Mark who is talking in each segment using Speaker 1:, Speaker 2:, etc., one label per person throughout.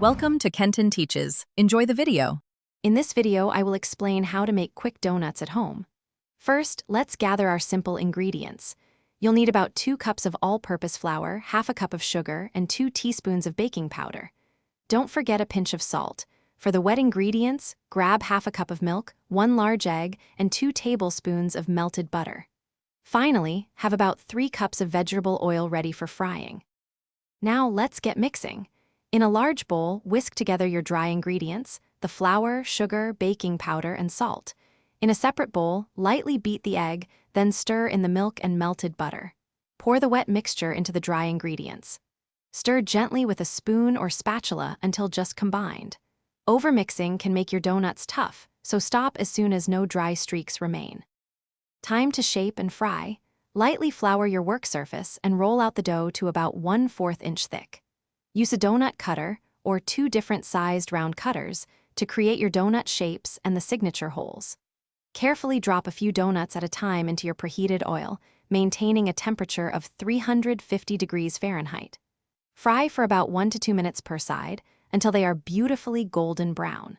Speaker 1: Welcome to Kenton Teaches. Enjoy the video.
Speaker 2: In this video, I will explain how to make quick donuts at home. First, let's gather our simple ingredients. You'll need about 2 cups of all-purpose flour, half a cup of sugar, and 2 teaspoons of baking powder. Don't forget a pinch of salt. For the wet ingredients, grab half a cup of milk, 1 large egg, and 2 tablespoons of melted butter. Finally, have about 3 cups of vegetable oil ready for frying. Now let's get mixing. In a large bowl, whisk together your dry ingredients, the flour, sugar, baking powder, and salt. In a separate bowl, lightly beat the egg, then stir in the milk and melted butter. Pour the wet mixture into the dry ingredients. Stir gently with a spoon or spatula until just combined. Overmixing can make your donuts tough, so stop as soon as no dry streaks remain. Time to shape and fry. Lightly flour your work surface and roll out the dough to about 1/4 inch thick. Use a donut cutter, or 2 different sized round cutters, to create your donut shapes and the signature holes. Carefully drop a few donuts at a time into your preheated oil, maintaining a temperature of 350 degrees Fahrenheit. Fry for about 1 to 2 minutes per side until they are beautifully golden brown.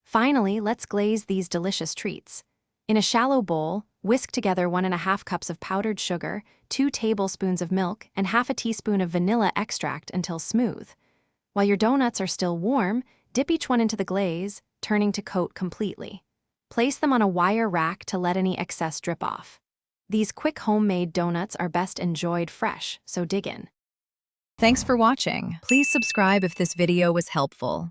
Speaker 2: Finally, let's glaze these delicious treats. In a shallow bowl, whisk together 1½ cups of powdered sugar, 2 tablespoons of milk, and half a teaspoon of vanilla extract until smooth. While your donuts are still warm, dip each one into the glaze, turning to coat completely. Place them on a wire rack to let any excess drip off. These quick homemade donuts are best enjoyed fresh, so dig in.
Speaker 1: Thanks for watching. Please subscribe if this video was helpful.